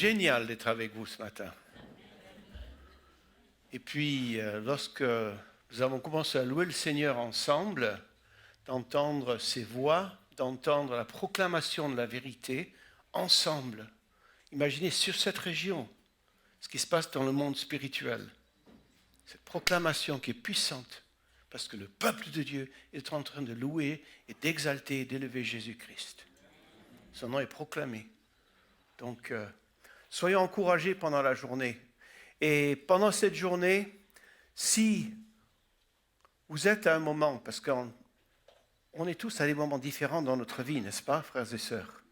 génial d'être avec vous ce matin. Et puis, lorsque nous avons commencé à louer le Seigneur ensemble, d'entendre ses voix, d'entendre la proclamation de la vérité ensemble. Imaginez sur cette région ce qui se passe dans le monde spirituel. Cette proclamation qui est puissante, parce que le peuple de Dieu est en train de louer et d'exalter et d'élever Jésus-Christ. Son nom est proclamé. Donc, soyons encouragés pendant la journée. Et pendant cette journée, si vous êtes à un moment, parce qu'on est tous à des moments différents dans notre vie, n'est-ce pas, frères et sœurs?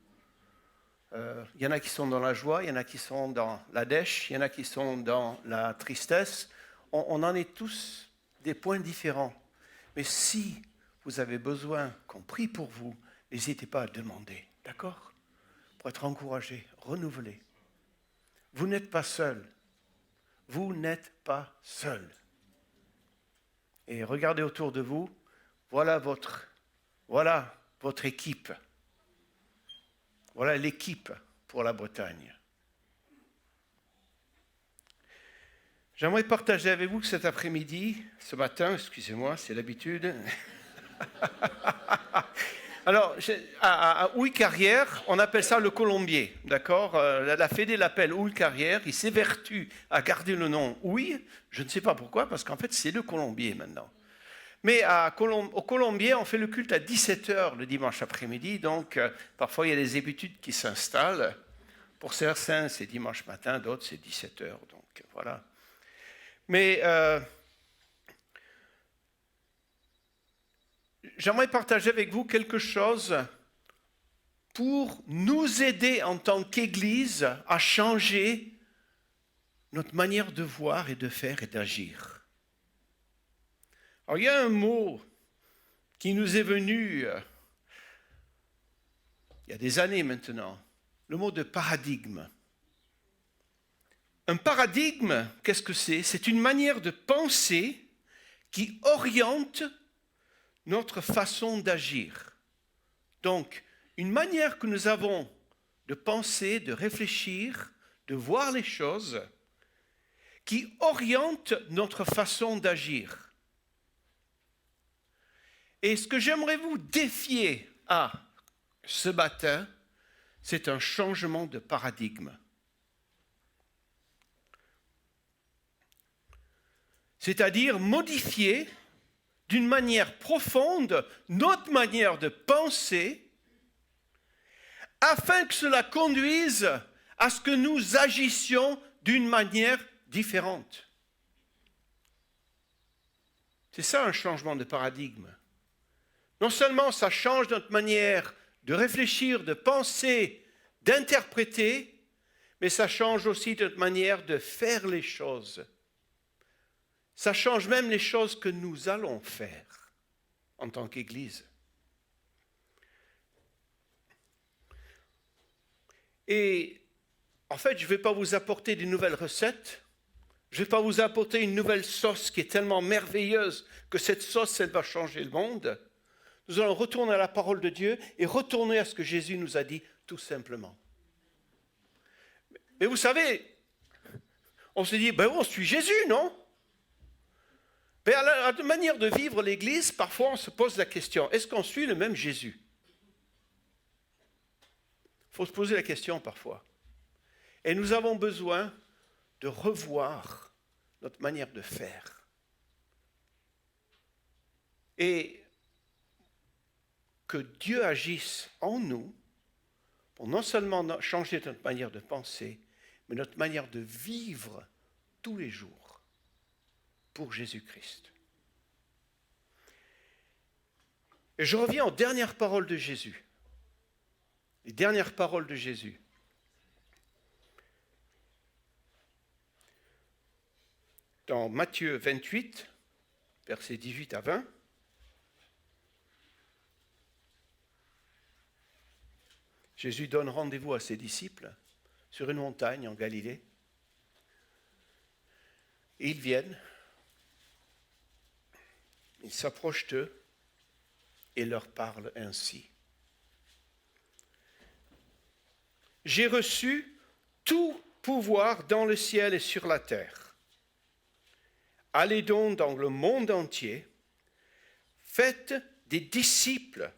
Il y en a qui sont dans la joie, il y en a qui sont dans la dèche, il y en a qui sont dans la tristesse. On en est tous des points différents. Mais si vous avez besoin qu'on prie pour vous, n'hésitez pas à demander, d'accord? Pour être encouragé, renouvelé. Vous n'êtes pas seul. Vous n'êtes pas seul. Et regardez autour de vous, voilà votre équipe. Voilà l'équipe pour la Bretagne. J'aimerais partager avec vous que cet après-midi, ce matin, excusez-moi, c'est l'habitude. Alors, à Houille-Carrière, on appelle ça le colombier, d'accord? La Fédé l'appelle Houille-Carrière, il s'évertue à garder le nom Houille, je ne sais pas pourquoi, parce qu'en fait, c'est le colombier maintenant. Mais au colombier, on fait le culte à 17h le dimanche après-midi, donc parfois il y a des habitudes qui s'installent. Pour certains, c'est dimanche matin, d'autres, c'est 17h, donc voilà. Mais j'aimerais partager avec vous quelque chose pour nous aider en tant qu'Église à changer notre manière de voir et de faire et d'agir. Alors, il y a un mot qui nous est venu il y a des années maintenant, le mot de paradigme. Un paradigme, qu'est-ce que c'est? C'est une manière de penser qui oriente notre façon d'agir. Donc, une manière que nous avons de penser, de réfléchir, de voir les choses, qui oriente notre façon d'agir. Et ce que j'aimerais vous défier à ce matin, c'est un changement de paradigme. C'est-à-dire modifier d'une manière profonde notre manière de penser afin que cela conduise à ce que nous agissions d'une manière différente. C'est ça un changement de paradigme. Non seulement ça change notre manière de réfléchir, de penser, d'interpréter, mais ça change aussi notre manière de faire les choses. Ça change même les choses que nous allons faire en tant qu'Église. Et en fait, je ne vais pas vous apporter des nouvelles recettes. Je ne vais pas vous apporter une nouvelle sauce qui est tellement merveilleuse que cette sauce, elle va changer le monde. Nous allons retourner à la parole de Dieu et retourner à ce que Jésus nous a dit tout simplement. Mais vous savez, on se dit, on suit Jésus, non? Mais à la manière de vivre l'Église, parfois on se pose la question, est-ce qu'on suit le même Jésus? Il faut se poser la question parfois. Et nous avons besoin de revoir notre manière de faire. Et que Dieu agisse en nous pour non seulement changer notre manière de penser, mais notre manière de vivre tous les jours pour Jésus-Christ. Et je reviens aux dernières paroles de Jésus. Les dernières paroles de Jésus. Dans Matthieu 28, versets 18 à 20, Jésus donne rendez-vous à ses disciples sur une montagne en Galilée. Et ils viennent, ils s'approchent d'eux et leur parlent ainsi. J'ai reçu tout pouvoir dans le ciel et sur la terre. Allez donc dans le monde entier, faites des disciples.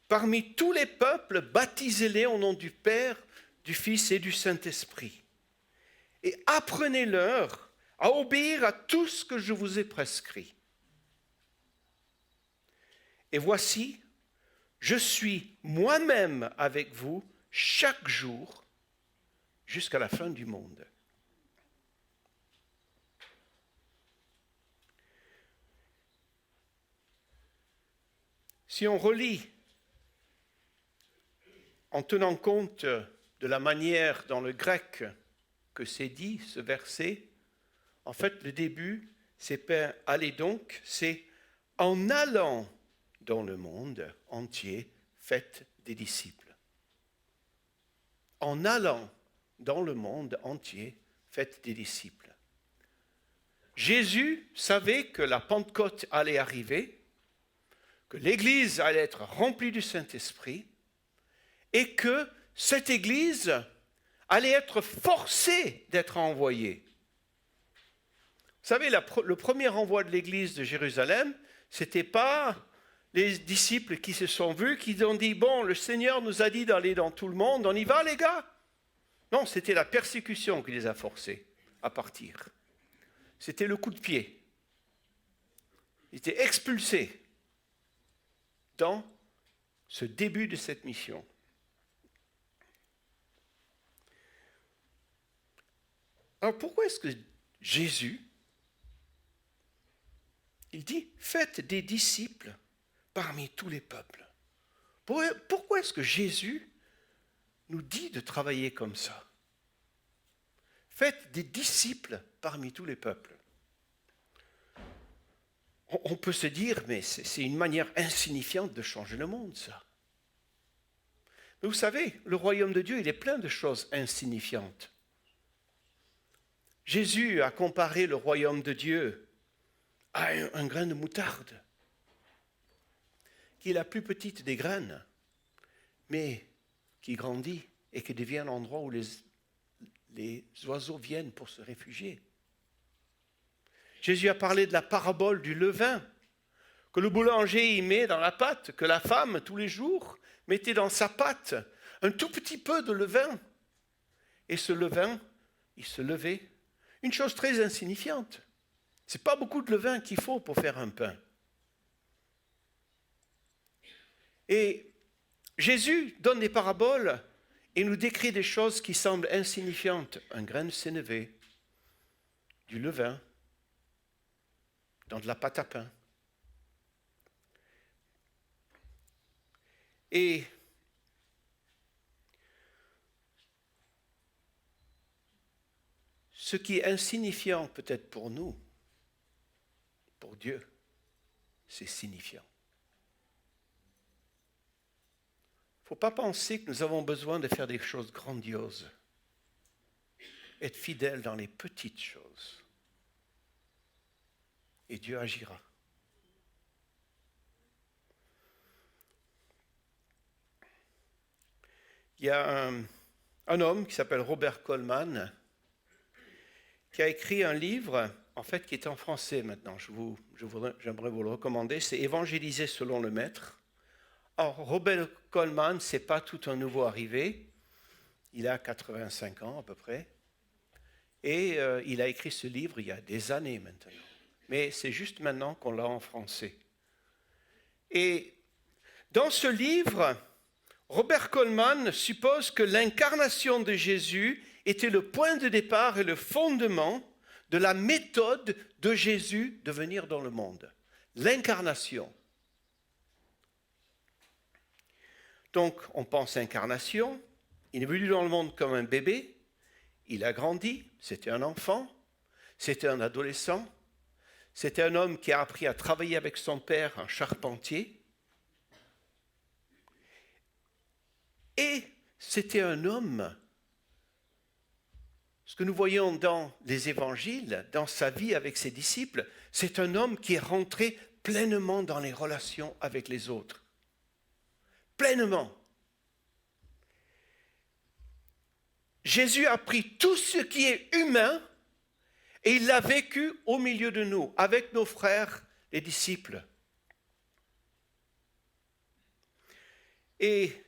Parmi tous les peuples, baptisez-les au nom du Père, du Fils et du Saint-Esprit. Et apprenez-leur à obéir à tout ce que je vous ai prescrit. Et voici, je suis moi-même avec vous chaque jour jusqu'à la fin du monde. Si on relit en tenant compte de la manière dans le grec que c'est dit, ce verset, en fait, le début, c'est pas « allez donc », c'est « en allant dans le monde entier, faites des disciples ». En allant dans le monde entier, faites des disciples. Jésus savait que la Pentecôte allait arriver, que l'Église allait être remplie du Saint-Esprit et que cette Église allait être forcée d'être envoyée. Vous savez, le premier envoi de l'Église de Jérusalem, ce n'était pas les disciples qui se sont vus, qui ont dit « Bon, le Seigneur nous a dit d'aller dans tout le monde, on y va les gars ?» Non, c'était la persécution qui les a forcés à partir. C'était le coup de pied. Ils étaient expulsés dans ce début de cette mission. Alors pourquoi est-ce que Jésus, il dit « Faites des disciples parmi tous les peuples ». Pourquoi est-ce que Jésus nous dit de travailler comme ça? Faites des disciples parmi tous les peuples. On peut se dire, mais c'est une manière insignifiante de changer le monde, ça. Mais vous savez, le royaume de Dieu, il est plein de choses insignifiantes. Jésus a comparé le royaume de Dieu à un grain de moutarde, qui est la plus petite des graines, mais qui grandit et qui devient l'endroit où les oiseaux viennent pour se réfugier. Jésus a parlé de la parabole du levain, que le boulanger y met dans la pâte, que la femme, tous les jours, mettait dans sa pâte un tout petit peu de levain. Et ce levain, il se levait. Une chose très insignifiante. Ce n'est pas beaucoup de levain qu'il faut pour faire un pain. Et Jésus donne des paraboles et nous décrit des choses qui semblent insignifiantes. Un grain de sénévé, du levain, dans de la pâte à pain. Et ce qui est insignifiant peut-être pour nous, pour Dieu, c'est signifiant. Il ne faut pas penser que nous avons besoin de faire des choses grandioses. Être fidèle dans les petites choses. Et Dieu agira. Il y a un homme qui s'appelle Robert Coleman qui a écrit un livre, en fait, qui est en français maintenant. J'aimerais vous le recommander. C'est « Évangéliser selon le Maître ». Alors, Robert Coleman, ce n'est pas tout un nouveau arrivé. Il a 85 ans à peu près. Et il a écrit ce livre il y a des années maintenant. Mais c'est juste maintenant qu'on l'a en français. Et dans ce livre, Robert Coleman suppose que l'incarnation de Jésus était le point de départ et le fondement de la méthode de Jésus de venir dans le monde. L'incarnation. Donc, on pense incarnation. Il est venu dans le monde comme un bébé. Il a grandi. C'était un enfant. C'était un adolescent. C'était un homme qui a appris à travailler avec son père, un charpentier. Et c'était un homme, ce que nous voyons dans les évangiles, dans sa vie avec ses disciples, c'est un homme qui est rentré pleinement dans les relations avec les autres. Pleinement. Jésus a pris tout ce qui est humain et il l'a vécu au milieu de nous, avec nos frères, les disciples. Et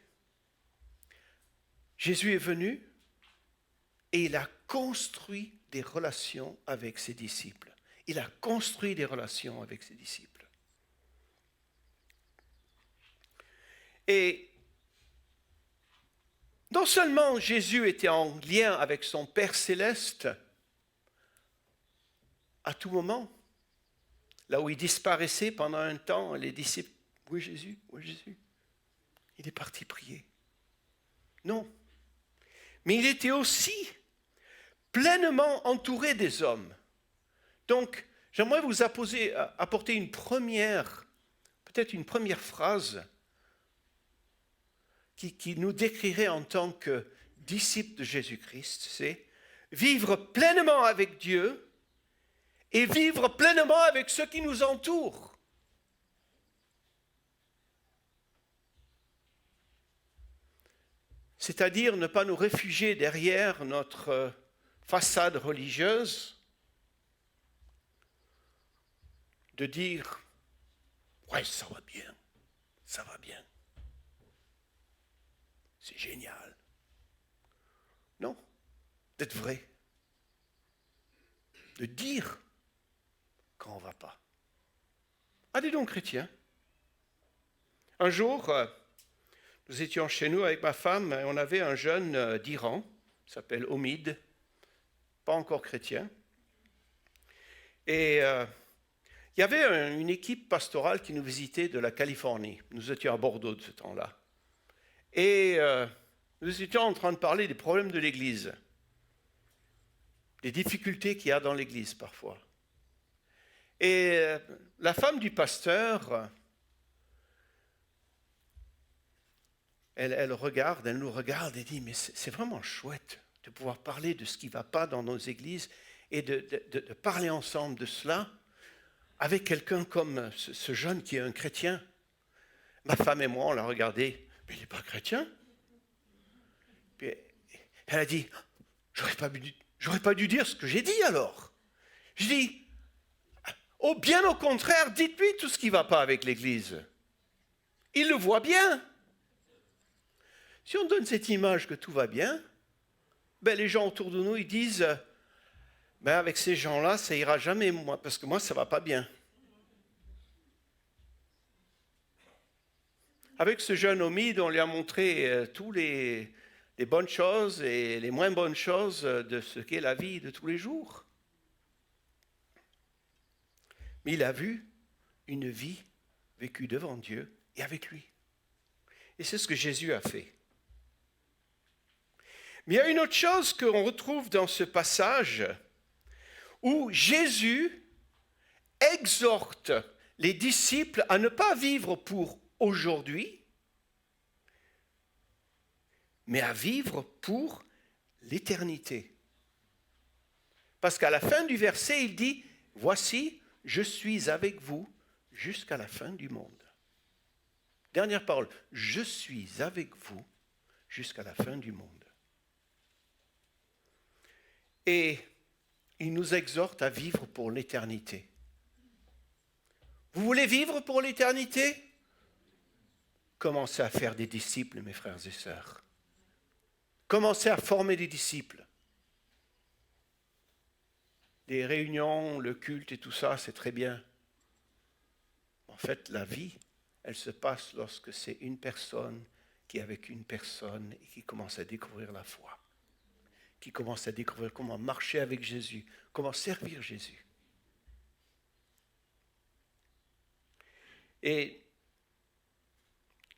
Jésus est venu et il a construit des relations avec ses disciples. Il a construit des relations avec ses disciples. Et non seulement Jésus était en lien avec son Père céleste à tout moment, là où il disparaissait pendant un temps, les disciples, où est Jésus? Où est Jésus? Il est parti prier. Non. Mais il était aussi pleinement entouré des hommes. Donc, j'aimerais vous apporter peut-être une première phrase qui nous décrirait en tant que disciples de Jésus-Christ, c'est vivre pleinement avec Dieu et vivre pleinement avec ceux qui nous entourent. C'est-à-dire ne pas nous réfugier derrière notre façade religieuse, de dire « ouais, ça va bien, c'est génial ». Non, d'être vrai, de dire quand on ne va pas. Ah, dis donc, chrétien. Un jour, nous étions chez nous avec ma femme et on avait un jeune d'Iran, il s'appelle Omid, pas encore chrétien. Et il y avait une équipe pastorale qui nous visitait de la Californie. Nous étions à Bordeaux de ce temps-là. Et nous étions en train de parler des problèmes de l'Église, des difficultés qu'il y a dans l'Église parfois. Et la femme du pasteur, elle nous regarde et dit, mais c'est vraiment chouette de pouvoir parler de ce qui ne va pas dans nos églises et de parler ensemble de cela avec quelqu'un comme ce jeune qui est un chrétien. Ma femme et moi, on l'a regardé, mais il n'est pas chrétien. Puis elle a dit, j'aurais pas dû dire ce que j'ai dit alors. Je dis, bien au contraire, dites-lui tout ce qui ne va pas avec l'Église. Il le voit bien. Si on donne cette image que tout va bien, les gens autour de nous, ils disent, avec ces gens-là, ça ira jamais, moi, parce que moi, ça ne va pas bien. Avec ce jeune Omid, on lui a montré tous les bonnes choses et les moins bonnes choses de ce qu'est la vie de tous les jours. Mais il a vu une vie vécue devant Dieu et avec lui. Et c'est ce que Jésus a fait. Mais il y a une autre chose qu'on retrouve dans ce passage où Jésus exhorte les disciples à ne pas vivre pour aujourd'hui, mais à vivre pour l'éternité. Parce qu'à la fin du verset, il dit, « Voici, je suis avec vous jusqu'à la fin du monde. » Dernière parole, « Je suis avec vous jusqu'à la fin du monde. » Et il nous exhorte à vivre pour l'éternité. Vous voulez vivre pour l'éternité? Commencez à faire des disciples, mes frères et sœurs. Commencez à former des disciples. Les réunions, le culte et tout ça, c'est très bien. En fait, la vie, elle se passe lorsque c'est une personne qui est avec une personne et qui commence à découvrir la foi, qui commence à découvrir comment marcher avec Jésus, comment servir Jésus. Et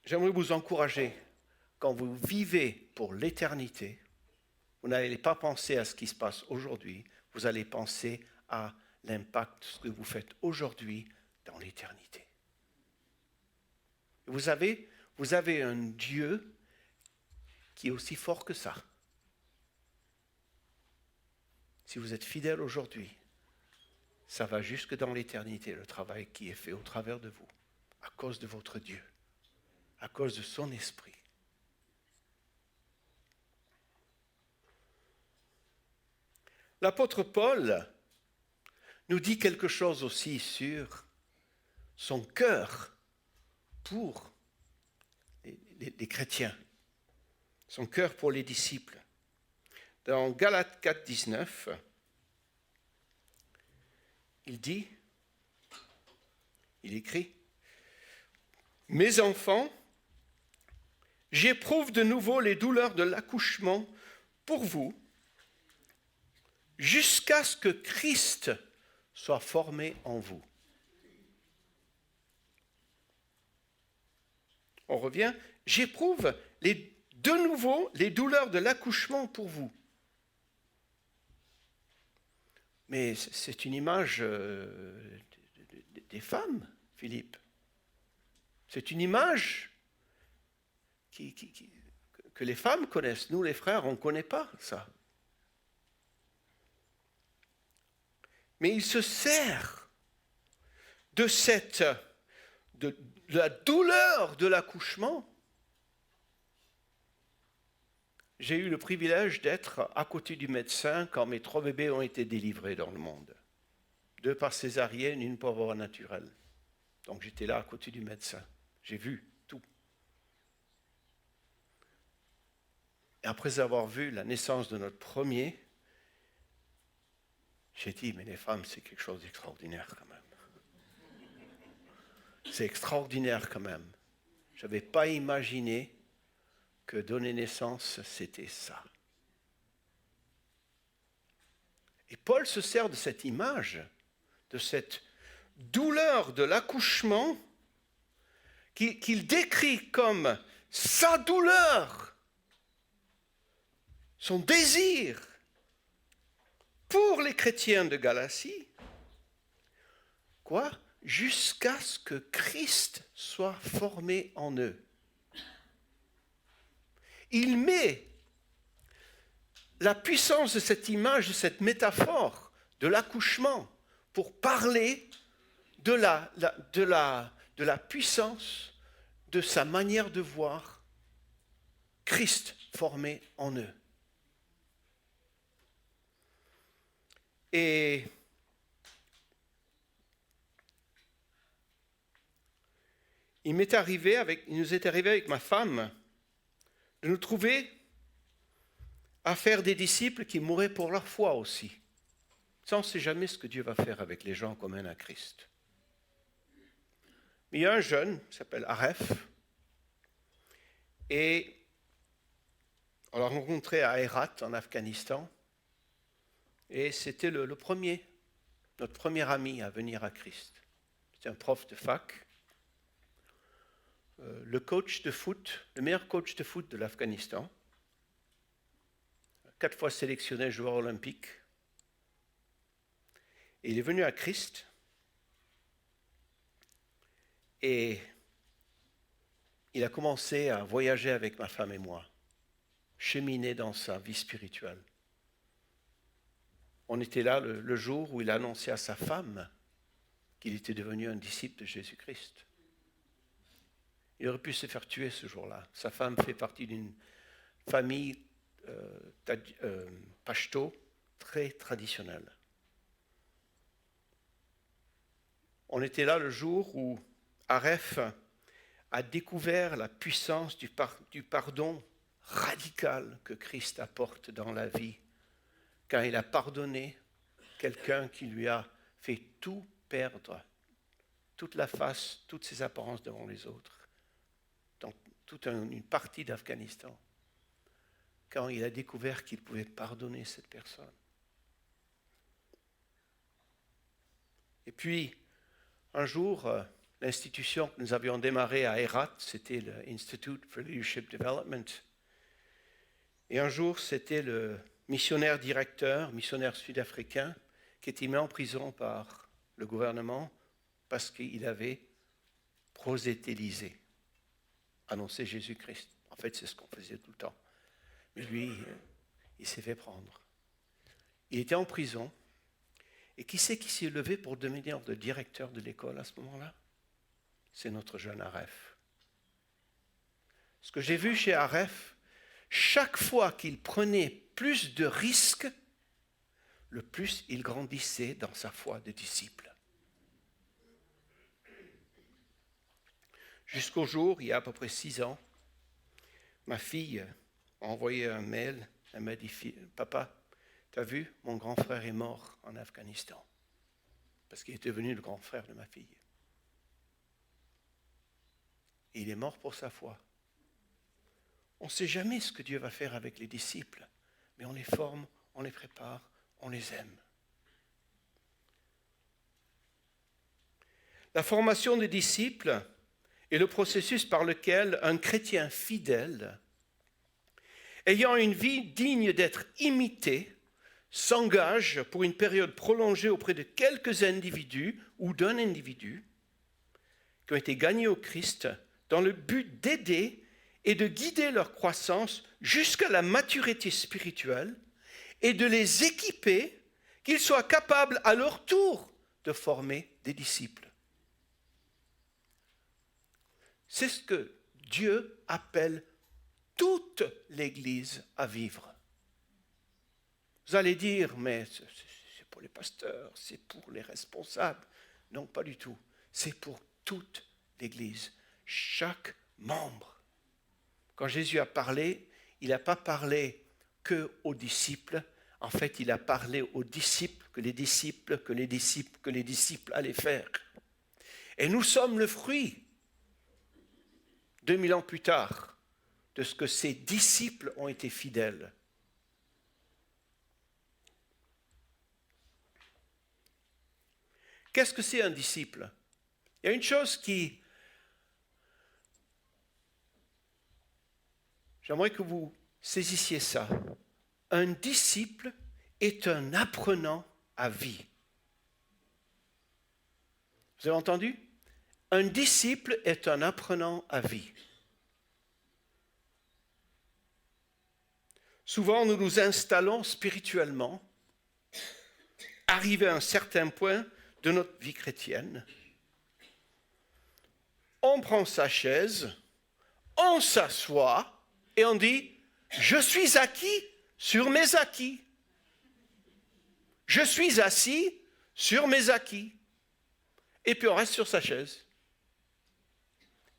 j'aimerais vous encourager, quand vous vivez pour l'éternité, vous n'allez pas penser à ce qui se passe aujourd'hui, vous allez penser à l'impact de ce que vous faites aujourd'hui dans l'éternité. Vous avez un Dieu qui est aussi fort que ça. Si vous êtes fidèle aujourd'hui, ça va jusque dans l'éternité, le travail qui est fait au travers de vous, à cause de votre Dieu, à cause de son esprit. L'apôtre Paul nous dit quelque chose aussi sur son cœur pour les chrétiens, son cœur pour les disciples. Dans Galates 4, 19, il écrit, « Mes enfants, j'éprouve de nouveau les douleurs de l'accouchement pour vous, jusqu'à ce que Christ soit formé en vous. » On revient, « J'éprouve de nouveau les douleurs de l'accouchement pour vous. » Mais c'est une image des femmes, Philippe. C'est une image que les femmes connaissent. Nous, les frères, on ne connaît pas ça. Mais il se sert de la douleur de l'accouchement. J'ai eu le privilège d'être à côté du médecin quand mes 3 bébés ont été délivrés dans le monde. 2 par césarienne, 1 par voie naturelle. Donc j'étais là à côté du médecin. J'ai vu tout. Et après avoir vu la naissance de notre premier, j'ai dit, mais les femmes, c'est quelque chose d'extraordinaire quand même. C'est extraordinaire quand même. Je n'avais pas imaginé que donner naissance, c'était ça. Et Paul se sert de cette image, de cette douleur de l'accouchement, qu'il décrit comme sa douleur, son désir pour les chrétiens de Galatie. Quoi ? Jusqu'à ce que Christ soit formé en eux. Il met la puissance de cette image, de cette métaphore de l'accouchement pour parler de la puissance de sa manière de voir Christ formé en eux. Et il nous est arrivé avec ma femme de nous trouver à faire des disciples qui mouraient pour leur foi aussi. Ça, on ne sait jamais ce que Dieu va faire avec les gens communs à Christ. Mais il y a un jeune qui s'appelle Aref, et on l'a rencontré à Herat, en Afghanistan, et c'était notre premier ami à venir à Christ. C'était un prof de fac, le coach de foot, le meilleur coach de foot de l'Afghanistan, 4 fois sélectionné joueur olympique. Et il est venu à Christ et il a commencé à voyager avec ma femme et moi, cheminer dans sa vie spirituelle. On était là le jour où il a annoncé à sa femme qu'il était devenu un disciple de Jésus-Christ. Il aurait pu se faire tuer ce jour-là. Sa femme fait partie d'une famille pashto très traditionnelle. On était là le jour où Aref a découvert la puissance du pardon radical que Christ apporte dans la vie quand il a pardonné quelqu'un qui lui a fait tout perdre, toute la face, toutes ses apparences devant les autres, dans toute une partie d'Afghanistan, quand il a découvert qu'il pouvait pardonner cette personne. Et puis, un jour, l'institution que nous avions démarrée à Herat, c'était l'Institute for Leadership Development. Et un jour, c'était le missionnaire sud-africain, qui était mis en prison par le gouvernement parce qu'il avait prosélytisé, annoncé Jésus-Christ. En fait, c'est ce qu'on faisait tout le temps. Mais lui, il s'est fait prendre. Il était en prison. Et qui c'est qui s'est levé pour devenir le directeur de l'école à ce moment-là ? C'est notre jeune Aref. Ce que j'ai vu chez Aref, chaque fois qu'il prenait plus de risques, le plus il grandissait dans sa foi de disciple. Jusqu'au jour, il y a à peu près 6 ans, ma fille m'a envoyé un mail. Elle m'a dit, papa, tu as vu, mon grand frère est mort en Afghanistan. Parce qu'il est devenu le grand frère de ma fille. Et il est mort pour sa foi. On ne sait jamais ce que Dieu va faire avec les disciples, mais on les forme, on les prépare, on les aime. La formation des disciples est le processus par lequel un chrétien fidèle, ayant une vie digne d'être imité, s'engage pour une période prolongée auprès de quelques individus ou d'un individu qui ont été gagnés au Christ dans le but d'aider et de guider leur croissance jusqu'à la maturité spirituelle et de les équiper qu'ils soient capables à leur tour de former des disciples. C'est ce que Dieu appelle toute l'Église à vivre. Vous allez dire, mais c'est pour les pasteurs, c'est pour les responsables. Non, pas du tout. C'est pour toute l'Église, chaque membre. Quand Jésus a parlé, il n'a pas parlé que aux disciples. En fait, il a parlé aux disciples, que les disciples allaient faire. Et nous sommes le fruit, 2000 ans plus tard, de ce que ces disciples ont été fidèles. Qu'est-ce que c'est un disciple? Il y a une chose qui... J'aimerais que vous saisissiez ça. Un disciple est un apprenant à vie. Vous avez entendu? Un disciple est un apprenant à vie. Souvent, nous nous installons spirituellement, arrivés à un certain point de notre vie chrétienne. On prend sa chaise, on s'assoit et on dit « Je suis acquis sur mes acquis. Je suis assis sur mes acquis. » Et puis on reste sur sa chaise.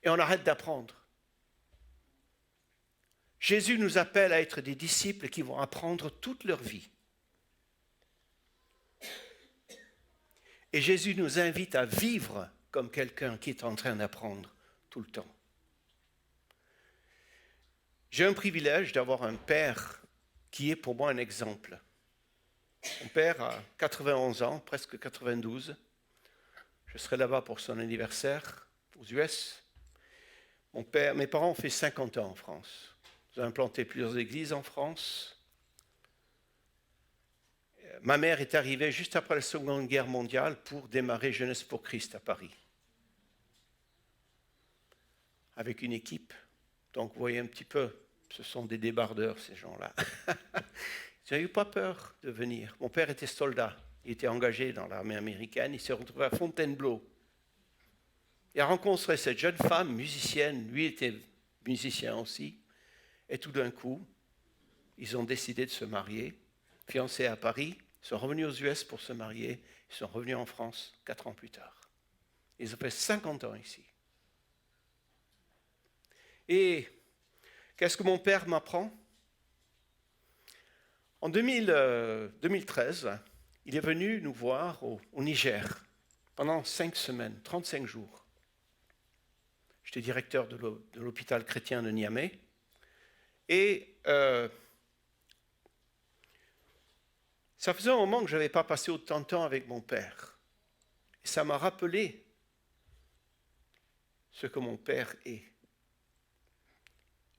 Et on arrête d'apprendre. Jésus nous appelle à être des disciples qui vont apprendre toute leur vie. Et Jésus nous invite à vivre comme quelqu'un qui est en train d'apprendre tout le temps. J'ai un privilège d'avoir un père qui est pour moi un exemple. Mon père a 91 ans, presque 92. Je serai là-bas pour son anniversaire aux US. Mes parents ont fait 50 ans en France. Ils ont implanté plusieurs églises en France. Ma mère est arrivée juste après la Seconde Guerre mondiale pour démarrer Jeunesse pour Christ à Paris. Avec une équipe. Donc vous voyez un petit peu, ce sont des débardeurs ces gens-là. Ils n'ont eu pas peur de venir. Mon père était soldat. Il était engagé dans l'armée américaine. Il s'est retrouvé à Fontainebleau. Il a rencontré cette jeune femme musicienne. Lui était musicien aussi. Et tout d'un coup, ils ont décidé de se marier. Fiancés à Paris. Ils sont revenus aux US pour se marier. Ils sont revenus en France 4 ans plus tard. Ils ont fait 50 ans ici. Et qu'est-ce que mon père m'apprend? En 2013, il est venu nous voir au Niger pendant 5 semaines, 35 jours. J'étais directeur de l'hôpital chrétien de Niamey. Et ça faisait un moment que je n'avais pas passé autant de temps avec mon père. Et ça m'a rappelé ce que mon père est.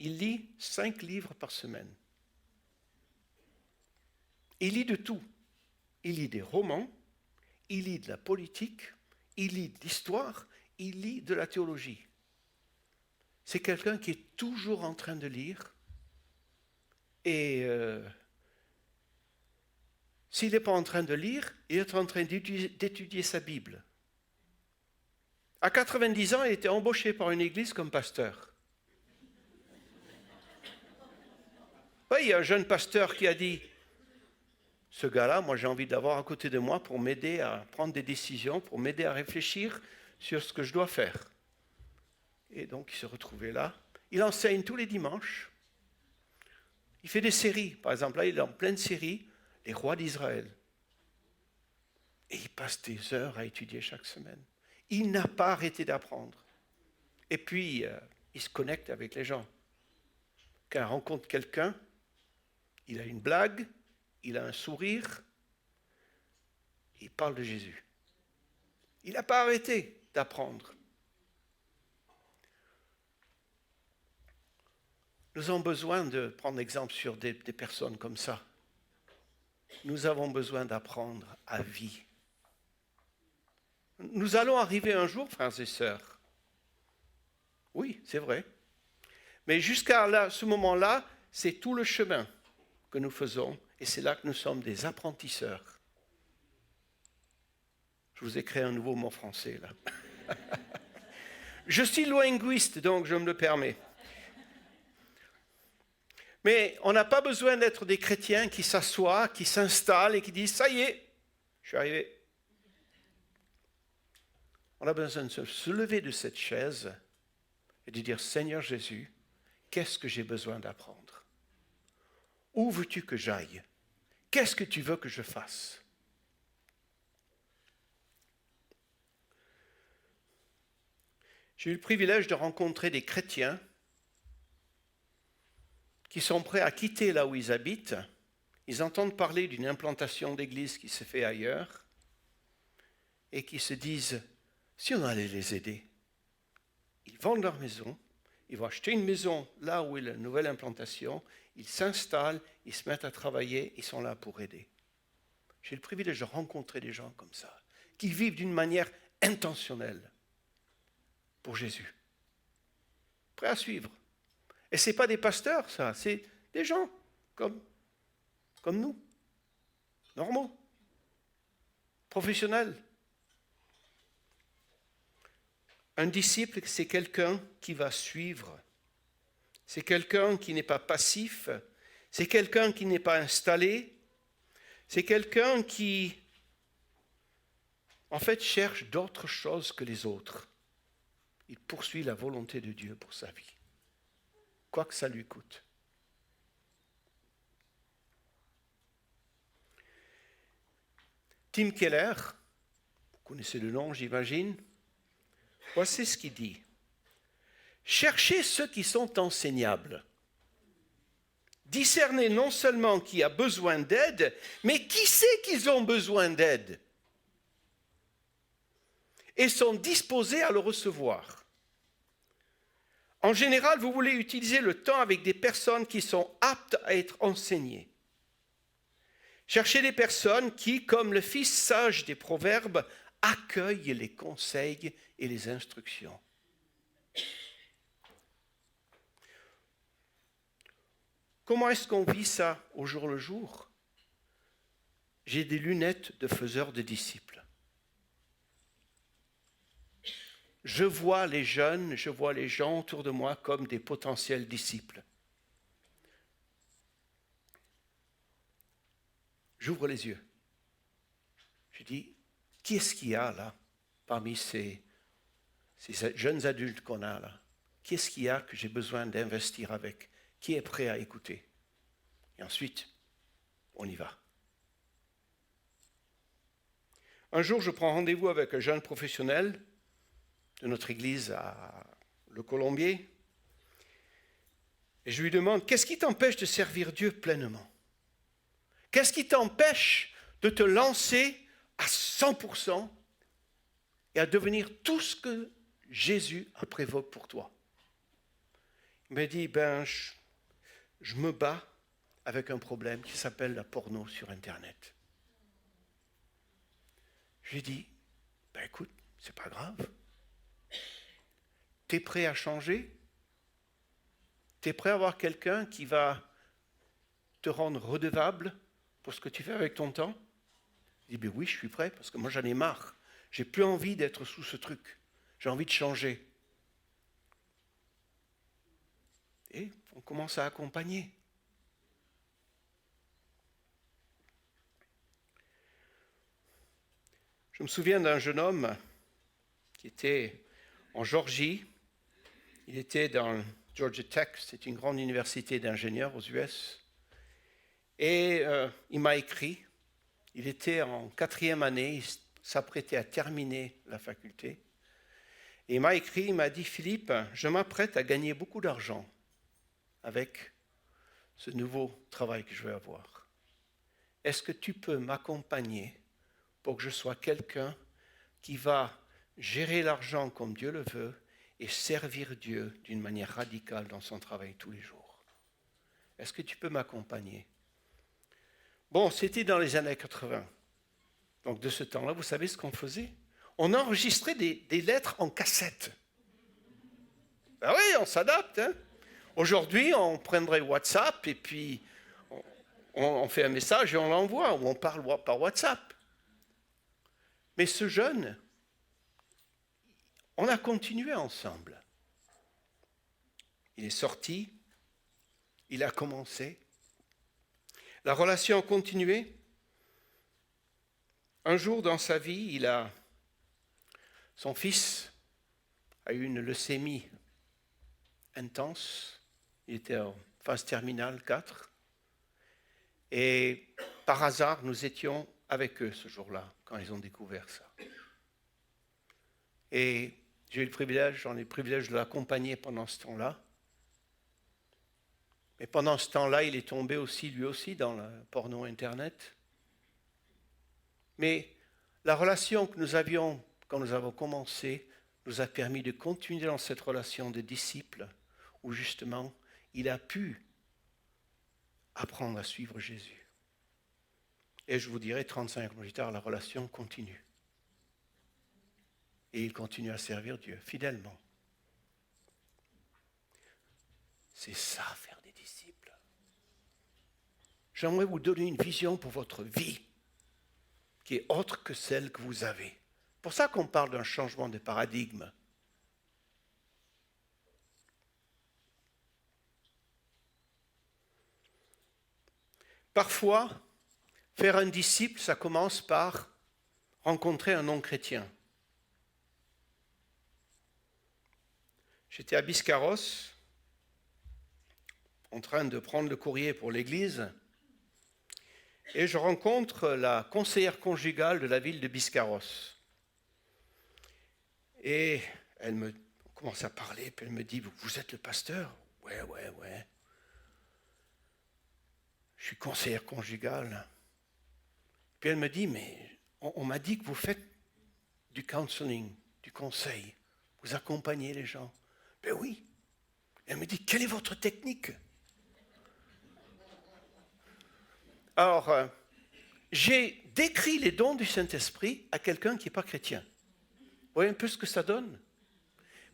Il lit 5 livres par semaine. Il lit de tout. Il lit des romans, il lit de la politique, il lit de l'histoire, il lit de la théologie. C'est quelqu'un qui est toujours en train de lire. Et s'il n'est pas en train de lire, il est en train d'étudier sa Bible. À 90 ans, il était embauché par une église comme pasteur. Oui, il y a un jeune pasteur qui a dit « ce gars-là, moi j'ai envie de l'avoir à côté de moi pour m'aider à prendre des décisions, pour m'aider à réfléchir sur ce que je dois faire. Et donc il se retrouvait là. Il enseigne tous les dimanches. Il fait des séries. Par exemple, là, il est en pleine série, Les rois d'Israël. Et il passe des heures à étudier chaque semaine. Il n'a pas arrêté d'apprendre. Et puis, il se connecte avec les gens. Quand il rencontre quelqu'un, il a une blague, il a un sourire, il parle de Jésus. Il n'a pas arrêté d'apprendre. Nous avons besoin de prendre exemple sur des personnes comme ça. Nous avons besoin d'apprendre à vie. Nous allons arriver un jour, frères et sœurs. Oui, c'est vrai. Mais jusqu'à là, ce moment-là, c'est tout le chemin que nous faisons et c'est là que nous sommes des apprentisseurs. Je vous ai créé un nouveau mot français là. Je suis linguiste, donc je me le permets. Mais on n'a pas besoin d'être des chrétiens qui s'assoient, qui s'installent et qui disent « ça y est, je suis arrivé ». On a besoin de se lever de cette chaise et de dire « Seigneur Jésus, qu'est-ce que j'ai besoin d'apprendre? Où veux-tu que j'aille? Qu'est-ce que tu veux que je fasse ?» J'ai eu le privilège de rencontrer des chrétiens qui sont prêts à quitter là où ils habitent. Ils entendent parler d'une implantation d'église qui se fait ailleurs et qui se disent, si on allait les aider, ils vendent leur maison, ils vont acheter une maison là où est la nouvelle implantation, ils s'installent, ils se mettent à travailler, ils sont là pour aider. J'ai le privilège de rencontrer des gens comme ça, qui vivent d'une manière intentionnelle pour Jésus, prêts à suivre. Et ce n'est pas des pasteurs, ça, c'est des gens comme nous, normaux, professionnels. Un disciple, c'est quelqu'un qui va suivre. C'est quelqu'un qui n'est pas passif. C'est quelqu'un qui n'est pas installé. C'est quelqu'un qui, en fait, cherche d'autres choses que les autres. Il poursuit la volonté de Dieu pour sa vie, quoi que ça lui coûte. Tim Keller, vous connaissez le nom, j'imagine. Voici ce qu'il dit. Cherchez ceux qui sont enseignables. Discernez non seulement qui a besoin d'aide, mais qui sait qu'ils ont besoin d'aide et sont disposés à le recevoir. En général, vous voulez utiliser le temps avec des personnes qui sont aptes à être enseignées. Cherchez des personnes qui, comme le fils sage des Proverbes, accueillent les conseils et les instructions. Comment est-ce qu'on vit ça au jour le jour? J'ai des lunettes de faiseur de disciples. Je vois les jeunes, je vois les gens autour de moi comme des potentiels disciples. J'ouvre les yeux. Je dis, qui est-ce qu'il y a là, parmi ces jeunes adultes qu'on a là? Qui est-ce qu'il y a que j'ai besoin d'investir avec? Qui est prêt à écouter? Et ensuite, on y va. Un jour, je prends rendez-vous avec un jeune professionnel de notre église à Le Colombier. Et je lui demande, qu'est-ce qui t'empêche de servir Dieu pleinement? Qu'est-ce qui t'empêche de te lancer à 100% et à devenir tout ce que Jésus a prévu pour toi? Il m'a dit, je me bats avec un problème qui s'appelle la porno sur Internet. Je lui ai dit, écoute, c'est pas grave. T'es prêt à changer? T'es prêt à avoir quelqu'un qui va te rendre redevable pour ce que tu fais avec ton temps? Il dit, oui, je suis prêt, parce que moi j'en ai marre. J'ai plus envie d'être sous ce truc. J'ai envie de changer. Et on commence à accompagner. Je me souviens d'un jeune homme qui était en Géorgie. Il était dans Georgia Tech, c'est une grande université d'ingénieurs aux US. Et il m'a écrit. Il était en 4e année, il s'apprêtait à terminer la faculté. Et il m'a écrit, il m'a dit, Philippe, je m'apprête à gagner beaucoup d'argent avec ce nouveau travail que je vais avoir. Est-ce que tu peux m'accompagner pour que je sois quelqu'un qui va gérer l'argent comme Dieu le veut et servir Dieu d'une manière radicale dans son travail tous les jours? Est-ce que tu peux m'accompagner? Bon, c'était dans les années 80. Donc de ce temps-là, vous savez ce qu'on faisait? On enregistrait des lettres en cassette. Ben oui, on s'adapte. Hein? Aujourd'hui, on prendrait WhatsApp et puis on fait un message et on l'envoie, ou on parle par WhatsApp. Mais ce jeune, on a continué ensemble. Il est sorti, il a commencé. La relation a continué. Un jour dans sa vie, son fils a eu une leucémie intense. Il était en phase terminale 4. Et par hasard, nous étions avec eux ce jour-là, quand ils ont découvert ça. Et j'en ai le privilège de l'accompagner pendant ce temps-là. Mais pendant ce temps-là, il est tombé aussi, lui aussi, dans le porno Internet. Mais la relation que nous avions quand nous avons commencé nous a permis de continuer dans cette relation de disciples où justement il a pu apprendre à suivre Jésus. Et je vous dirai, 35 ans plus tard, la relation continue. Et il continue à servir Dieu fidèlement. C'est ça, faire des disciples. J'aimerais vous donner une vision pour votre vie qui est autre que celle que vous avez. C'est pour ça qu'on parle d'un changement de paradigme. Parfois, faire un disciple, ça commence par rencontrer un non-chrétien. J'étais à Biscarrosse, en train de prendre le courrier pour l'église, et je rencontre la conseillère conjugale de la ville de Biscarrosse. Et on commence à parler, puis elle me dit, vous êtes le pasteur? Ouais. Je suis conseillère conjugale. Puis elle me dit, mais on m'a dit que vous faites du counseling, du conseil. Vous accompagnez les gens. Ben oui. Elle me dit, quelle est votre technique? Alors, j'ai décrit les dons du Saint-Esprit à quelqu'un qui n'est pas chrétien. Vous voyez un peu ce que ça donne?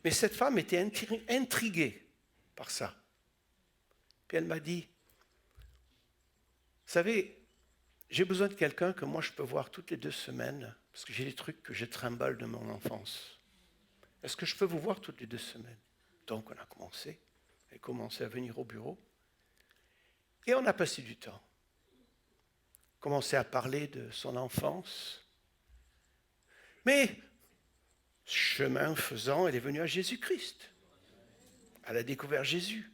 Mais cette femme était intriguée par ça. Puis elle m'a dit, vous savez, j'ai besoin de quelqu'un que moi je peux voir toutes les 2 semaines, parce que j'ai des trucs que je trimballe de mon enfance. Est-ce que je peux vous voir toutes les 2 semaines? Donc on a commencé. Elle a commencé à venir au bureau. Et on a passé du temps. Commencé à parler de son enfance. Mais, chemin faisant, elle est venue à Jésus-Christ. Elle a découvert Jésus.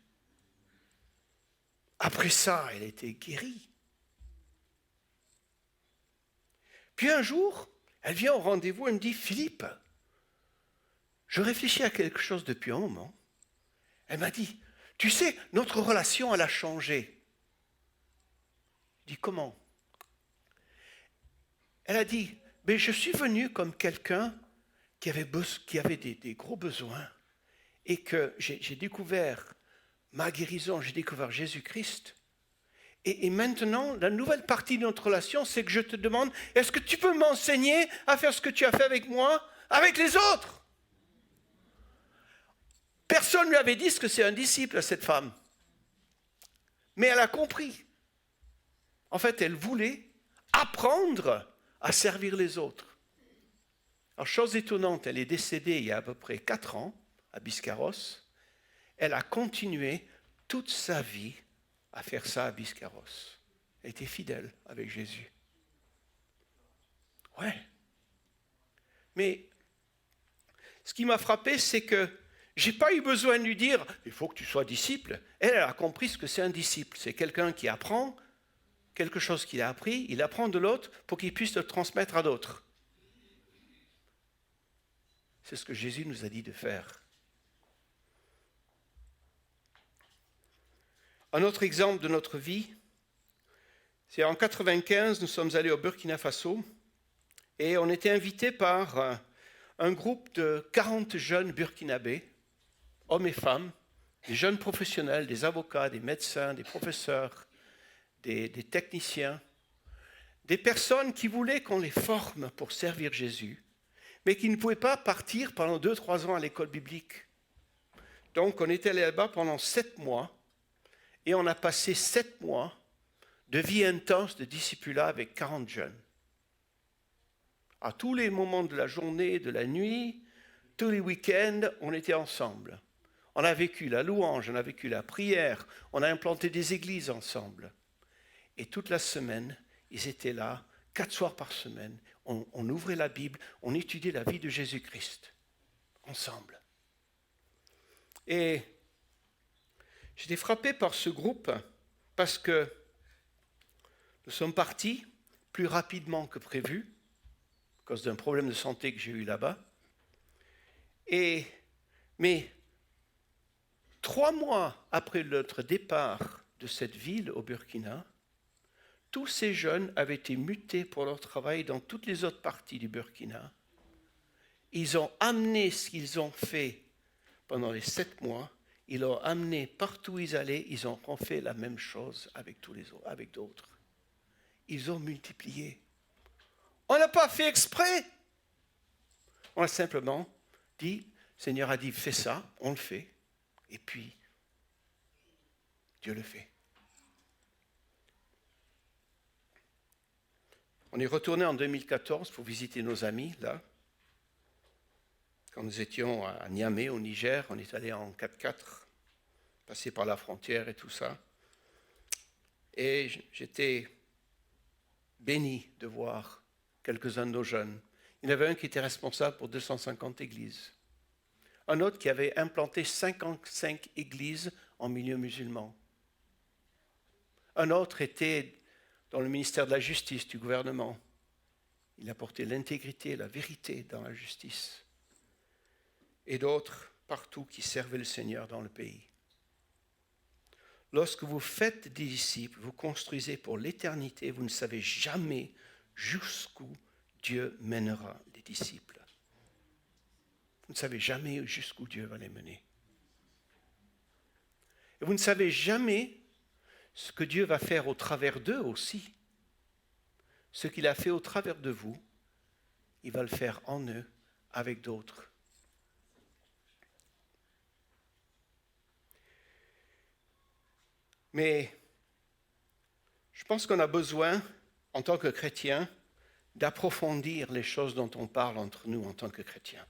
Après ça, elle a été guérie. Puis un jour, elle vient au rendez-vous, elle me dit, Philippe, je réfléchis à quelque chose depuis un moment. Elle m'a dit, tu sais, notre relation, elle a changé. Je dis, comment? Elle a dit, mais je suis venu comme quelqu'un qui avait des gros besoins et que j'ai découvert ma guérison, j'ai découvert Jésus-Christ. Et maintenant, la nouvelle partie de notre relation, c'est que je te demande, est-ce que tu peux m'enseigner à faire ce que tu as fait avec moi, avec les autres? Personne ne lui avait dit ce que c'est un disciple à cette femme. Mais elle a compris. En fait, elle voulait apprendre à servir les autres. Alors, chose étonnante, elle est décédée il y a à peu près 4 ans, à Biscarrosse. Elle a continué toute sa vie à faire ça à Biscarrosse. Elle était fidèle avec Jésus. Ouais. Mais ce qui m'a frappé, c'est que je n'ai pas eu besoin de lui dire « il faut que tu sois disciple ». Elle a compris ce que c'est un disciple. C'est quelqu'un qui apprend quelque chose qu'il a appris, il apprend de l'autre pour qu'il puisse le transmettre à d'autres. C'est ce que Jésus nous a dit de faire. Un autre exemple de notre vie, c'est en 1995, nous sommes allés au Burkina Faso et on était invités par un groupe de 40 jeunes burkinabés, hommes et femmes, des jeunes professionnels, des avocats, des médecins, des professeurs, des techniciens, des personnes qui voulaient qu'on les forme pour servir Jésus, mais qui ne pouvaient pas partir pendant 2-3 ans à l'école biblique. Donc on était allé là-bas pendant 7 mois, et on a passé 7 mois de vie intense de discipulat avec 40 jeunes. À tous les moments de la journée, de la nuit, tous les week-ends, on était ensemble. On a vécu la louange, on a vécu la prière, on a implanté des églises ensemble. Et toute la semaine, ils étaient là, 4 soirs par semaine. On ouvrait la Bible, on étudiait la vie de Jésus-Christ, ensemble. Et j'étais frappé par ce groupe parce que nous sommes partis plus rapidement que prévu, à cause d'un problème de santé que j'ai eu là-bas. Mais 3 mois après notre départ de cette ville au Burkina, tous ces jeunes avaient été mutés pour leur travail dans toutes les autres parties du Burkina. Ils ont amené ce qu'ils ont fait pendant les 7 mois, ils l'ont amené partout où ils allaient, ils ont fait la même chose avec tous les autres, avec d'autres. Ils ont multiplié. On n'a pas fait exprès. On a simplement dit, Seigneur a dit, fais ça, on le fait, et puis Dieu le fait. On est retourné en 2014 pour visiter nos amis, là. Quand nous étions à Niamey, au Niger, on est allé en 4x4, passé par la frontière et tout ça. Et j'étais béni de voir quelques-uns de nos jeunes. Il y en avait un qui était responsable pour 250 églises. Un autre qui avait implanté 55 églises en milieu musulman. Un autre était dans le ministère de la Justice du gouvernement. Il apportait l'intégrité, la vérité dans la justice. Et d'autres partout qui servaient le Seigneur dans le pays. Lorsque vous faites des disciples, vous construisez pour l'éternité, vous ne savez jamais jusqu'où Dieu mènera les disciples. Vous ne savez jamais jusqu'où Dieu va les mener. Et vous ne savez jamais ce que Dieu va faire au travers d'eux aussi. Ce qu'il a fait au travers de vous, il va le faire en eux avec d'autres. Mais je pense qu'on a besoin, en tant que chrétiens, d'approfondir les choses dont on parle entre nous en tant que chrétiens.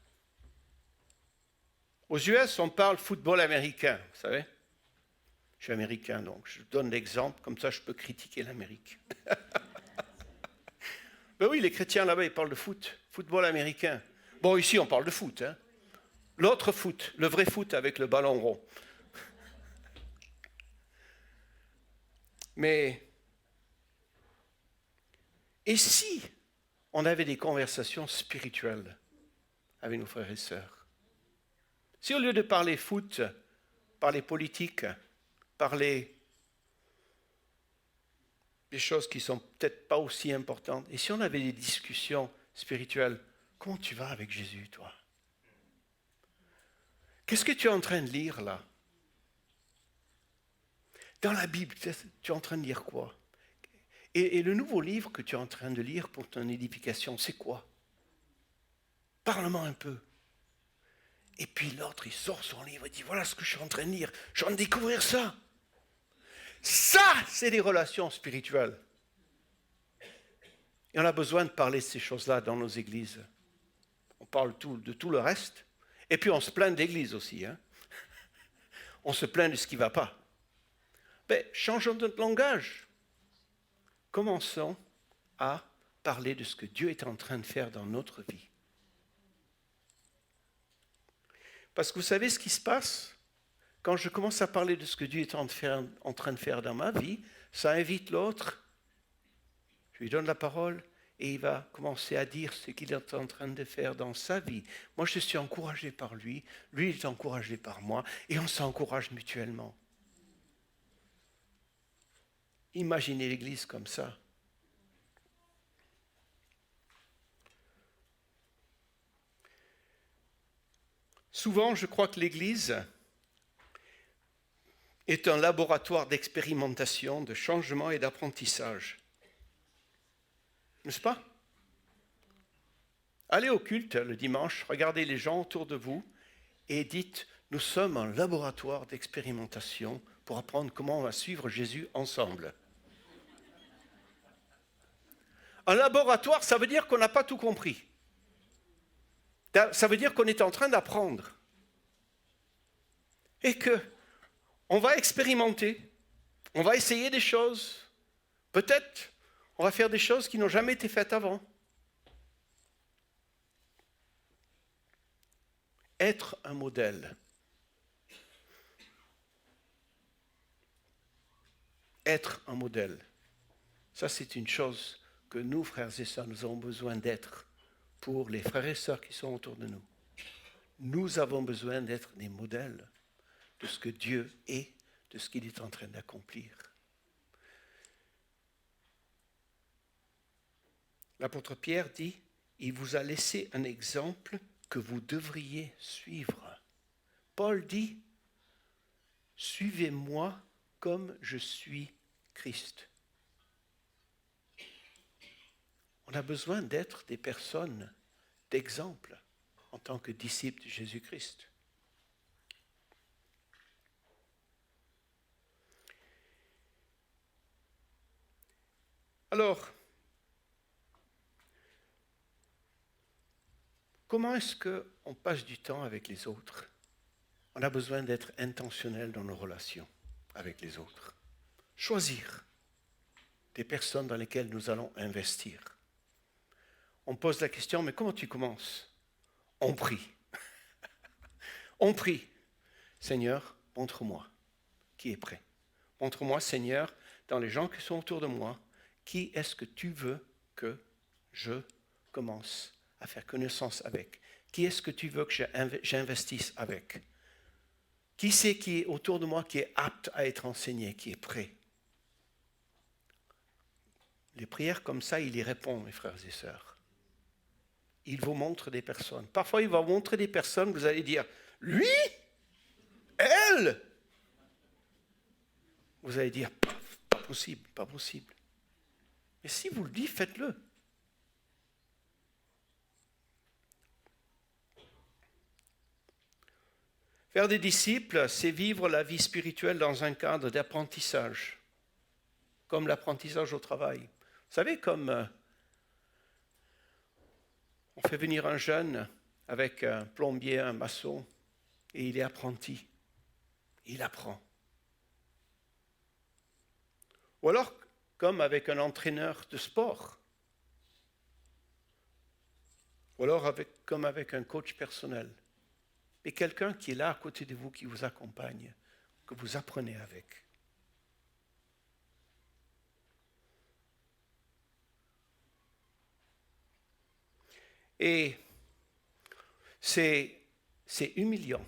Aux US, on parle football américain, vous savez. Je suis américain, donc je donne l'exemple, comme ça je peux critiquer l'Amérique. Ben oui, les chrétiens là-bas, ils parlent de football américain. Bon, ici, on parle de foot. Hein. L'autre foot, le vrai foot avec le ballon rond. Mais, et si on avait des conversations spirituelles avec nos frères et sœurs? Si au lieu de parler foot, parler politique, parler des choses qui ne sont peut-être pas aussi importantes, et si on avait des discussions spirituelles, comment tu vas avec Jésus, toi? Qu'est-ce que tu es en train de lire là? Dans la Bible, tu es en train de lire quoi? Et le nouveau livre que tu es en train de lire pour ton édification, c'est quoi? Parle-moi un peu. Et puis l'autre, il sort son livre et dit, voilà ce que je suis en train de lire. Je viens de découvrir ça. Ça, c'est des relations spirituelles. Et on a besoin de parler de ces choses-là dans nos églises. On parle de tout le reste. Et puis on se plaint d'église aussi. Hein. On se plaint de ce qui ne va pas. Mais changeons notre langage. Commençons à parler de ce que Dieu est en train de faire dans notre vie. Parce que vous savez ce qui se passe? Quand je commence à parler de ce que Dieu est en train de faire dans ma vie, ça invite l'autre, je lui donne la parole et il va commencer à dire ce qu'il est en train de faire dans sa vie. Moi, je suis encouragé par lui, lui il est encouragé par moi et on s'encourage mutuellement. Imaginez l'Église comme ça. Souvent, je crois que l'Église est un laboratoire d'expérimentation, de changement et d'apprentissage. N'est-ce pas? Allez au culte le dimanche, regardez les gens autour de vous et dites, nous sommes un laboratoire d'expérimentation pour apprendre comment on va suivre Jésus ensemble. Un laboratoire, ça veut dire qu'on n'a pas tout compris. Ça veut dire qu'on est en train d'apprendre. Et qu'on va expérimenter, on va essayer des choses. Peut-être, on va faire des choses qui n'ont jamais été faites avant. Être un modèle. Être un modèle. Ça, c'est une chose que nous, frères et sœurs, nous avons besoin d'être pour les frères et sœurs qui sont autour de nous. Nous avons besoin d'être des modèles de ce que Dieu est, de ce qu'il est en train d'accomplir. L'apôtre Pierre dit, il vous a laissé un exemple que vous devriez suivre. Paul dit, suivez-moi comme je suis Christ. On a besoin d'être des personnes d'exemple en tant que disciples de Jésus-Christ. Alors, comment est-ce qu'on passe du temps avec les autres? On a besoin d'être intentionnel dans nos relations avec les autres. Choisir des personnes dans lesquelles nous allons investir. On pose la question, mais comment tu commences? On prie. On prie. Seigneur, montre-moi qui est prêt. Montre-moi, Seigneur, dans les gens qui sont autour de moi, qui est-ce que tu veux que je commence à faire connaissance avec? Qui est-ce que tu veux que j'investisse avec? Qui c'est qui est autour de moi qui est apte à être enseigné, qui est prêt? Les prières comme ça, il y répond, mes frères et sœurs. Il vous montre des personnes. Parfois, il va vous montrer des personnes, vous allez dire, lui? Elle? Vous allez dire, pas possible, pas possible. Mais si vous le dites, faites-le. Faire des disciples, c'est vivre la vie spirituelle dans un cadre d'apprentissage, comme l'apprentissage au travail. Vous savez, comme on fait venir un jeune avec un plombier, un maçon, et il est apprenti. Il apprend. Ou alors, comme avec un entraîneur de sport. Ou alors, comme avec un coach personnel. Mais quelqu'un qui est là à côté de vous, qui vous accompagne, que vous apprenez avec. Et c'est humiliant.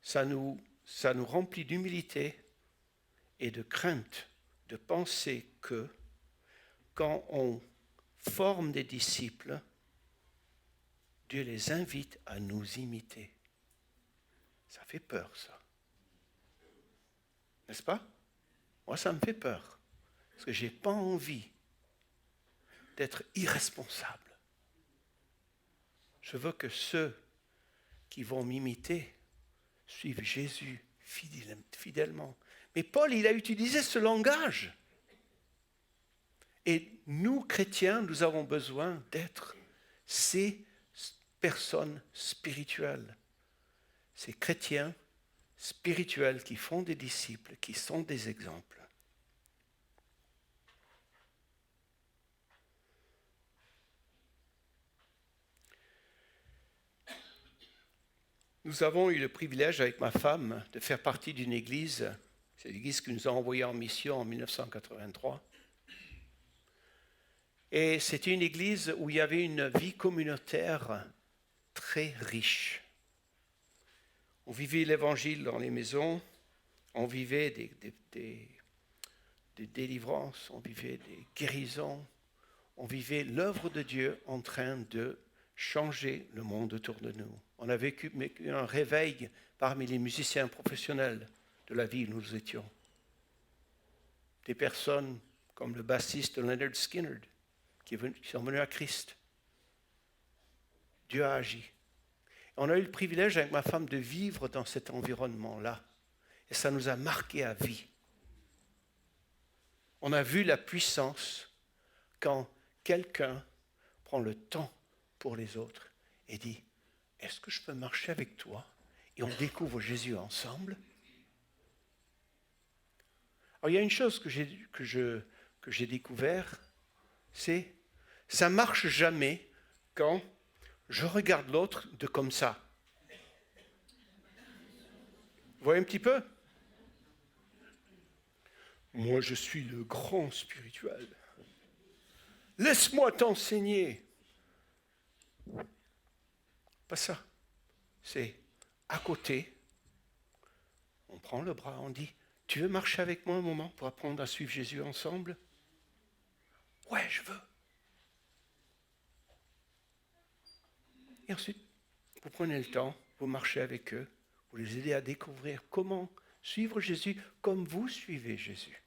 Ça nous remplit d'humilité et de crainte de penser que quand on forme des disciples, Dieu les invite à nous imiter. Ça fait peur, ça. N'est-ce pas? Moi, ça me fait peur. Parce que je n'ai pas envie d'être irresponsable. Je veux que ceux qui vont m'imiter suivent Jésus fidèlement. Mais Paul, il a utilisé ce langage. Et nous, chrétiens, nous avons besoin d'être ces personnes spirituelles. Ces chrétiens spirituels qui font des disciples, qui sont des exemples. Nous avons eu le privilège avec ma femme de faire partie d'une église, c'est l'église qui nous a envoyés en mission en 1983. Et c'était une église où il y avait une vie communautaire très riche. On vivait l'évangile dans les maisons, on vivait des délivrances, on vivait des guérisons, on vivait l'œuvre de Dieu en train de changer le monde autour de nous. On a vécu un réveil parmi les musiciens professionnels de la ville où nous étions. Des personnes comme le bassiste Leonard Skinner qui sont venus à Christ. Dieu a agi. On a eu le privilège avec ma femme de vivre dans cet environnement-là. Et ça nous a marqué à vie. On a vu la puissance quand quelqu'un prend le temps pour les autres et dit « Est-ce que je peux marcher avec toi ?» Et on découvre Jésus ensemble. Alors il y a une chose que j'ai découvert, c'est ça ne marche jamais quand je regarde l'autre de comme ça. Vous voyez un petit peu ? Moi, je suis le grand spirituel. Laisse-moi t'enseigner. Pas ça. C'est à côté. On prend le bras, on dit, tu veux marcher avec moi un moment pour apprendre à suivre Jésus ensemble ? Ouais, je veux. Et ensuite, vous prenez le temps, vous marchez avec eux, vous les aidez à découvrir comment suivre Jésus comme vous suivez Jésus.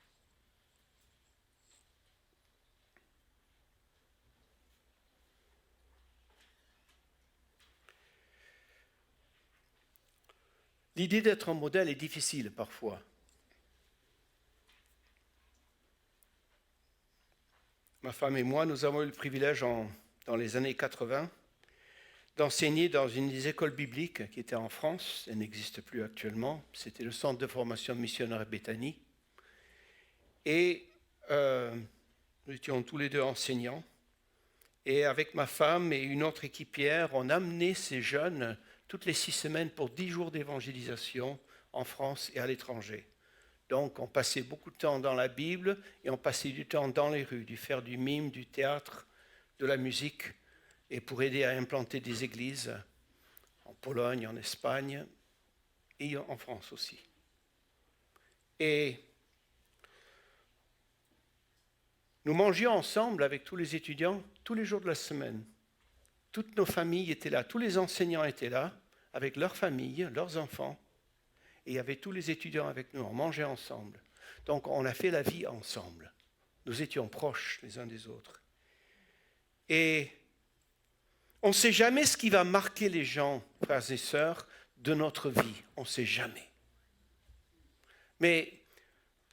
L'idée d'être un modèle est difficile parfois. Ma femme et moi, nous avons eu le privilège dans les années 80 d'enseigner dans une des écoles bibliques qui était en France, elle n'existe plus actuellement, c'était le centre de formation missionnaire Béthanie. Et nous étions tous les deux enseignants. Et avec ma femme et une autre équipière, on amenait ces jeunes toutes les 6 semaines pour 10 jours d'évangélisation en France et à l'étranger. Donc on passait beaucoup de temps dans la Bible et on passait du temps dans les rues, du faire du mime, du théâtre, de la musique, et pour aider à implanter des églises en Pologne, en Espagne et en France aussi. Et nous mangions ensemble avec tous les étudiants tous les jours de la semaine. Toutes nos familles étaient là, tous les enseignants étaient là, avec leurs familles, leurs enfants. Et il y avait tous les étudiants avec nous, on mangeait ensemble. Donc on a fait la vie ensemble. Nous étions proches les uns des autres. Et on ne sait jamais ce qui va marquer les gens, frères et sœurs, de notre vie. On ne sait jamais. Mais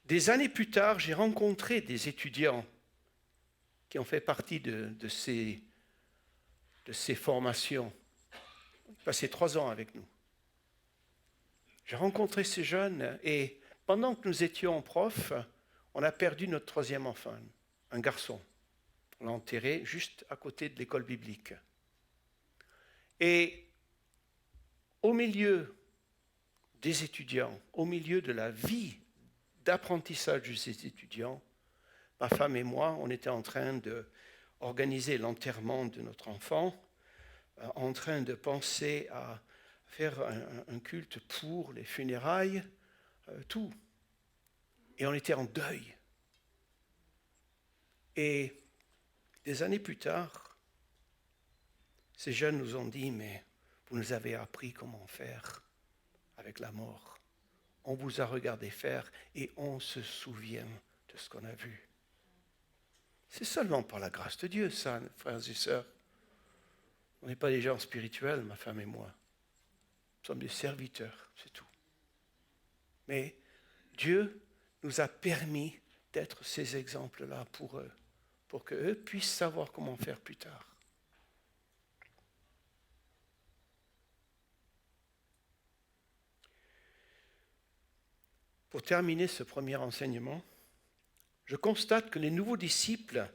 des années plus tard, j'ai rencontré des étudiants qui ont fait partie de ces formations. Ils ont passé 3 ans avec nous. J'ai rencontré ces jeunes et pendant que nous étions profs, on a perdu notre 3e enfant, un garçon. On l'a enterré juste à côté de l'école biblique. Et au milieu des étudiants, au milieu de la vie d'apprentissage de ces étudiants, ma femme et moi, on était en train d'organiser l'enterrement de notre enfant, en train de penser à faire un culte pour les funérailles, tout. Et on était en deuil. Et des années plus tard, ces jeunes nous ont dit, mais vous nous avez appris comment faire avec la mort. On vous a regardé faire et on se souvient de ce qu'on a vu. C'est seulement par la grâce de Dieu, ça, frères et sœurs. On n'est pas des gens spirituels, ma femme et moi. Nous sommes des serviteurs, c'est tout. Mais Dieu nous a permis d'être ces exemples-là pour eux, pour qu'eux puissent savoir comment faire plus tard. Pour terminer ce premier enseignement, je constate que les nouveaux disciples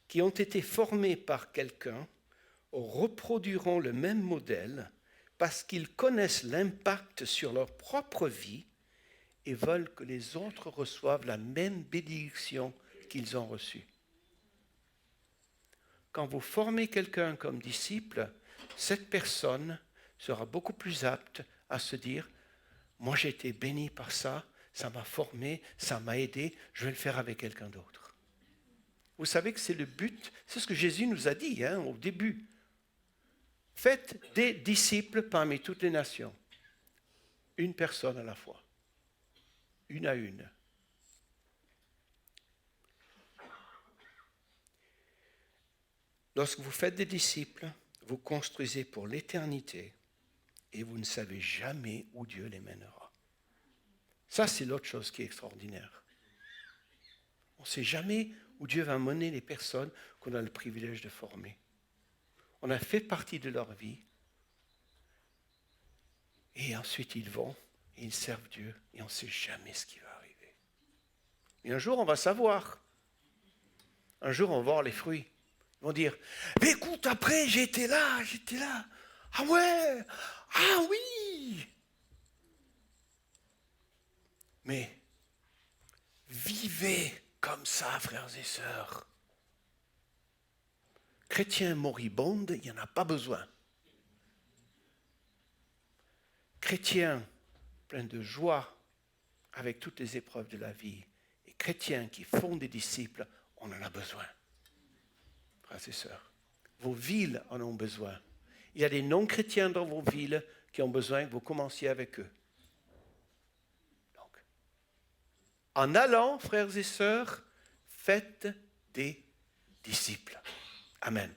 qui ont été formés par quelqu'un reproduiront le même modèle parce qu'ils connaissent l'impact sur leur propre vie et veulent que les autres reçoivent la même bénédiction qu'ils ont reçue. Quand vous formez quelqu'un comme disciple, cette personne sera beaucoup plus apte à se dire « Moi j'ai été béni par ça, ça m'a formé, ça m'a aidé, je vais le faire avec quelqu'un d'autre. » Vous savez que c'est le but, c'est ce que Jésus nous a dit au début. Faites des disciples parmi toutes les nations, une personne à la fois, une à une. Lorsque vous faites des disciples, vous construisez pour l'éternité et vous ne savez jamais où Dieu les mènera. Ça, c'est l'autre chose qui est extraordinaire. On ne sait jamais où Dieu va mener les personnes qu'on a le privilège de former. On a fait partie de leur vie et ensuite ils vont et ils servent Dieu et on ne sait jamais ce qui va arriver. Et un jour, on va savoir. Un jour, on va voir les fruits. Ils vont dire, mais écoute, après, j'étais là. Ah ouais, ah oui. Mais vivez comme ça, frères et sœurs. Chrétiens moribondes, il n'y en a pas besoin. Chrétiens pleins de joie avec toutes les épreuves de la vie et chrétiens qui font des disciples, on en a besoin. Frères et sœurs, vos villes en ont besoin. Il y a des non-chrétiens dans vos villes qui ont besoin que vous commenciez avec eux. Donc, en allant, frères et sœurs, faites des disciples. Amen.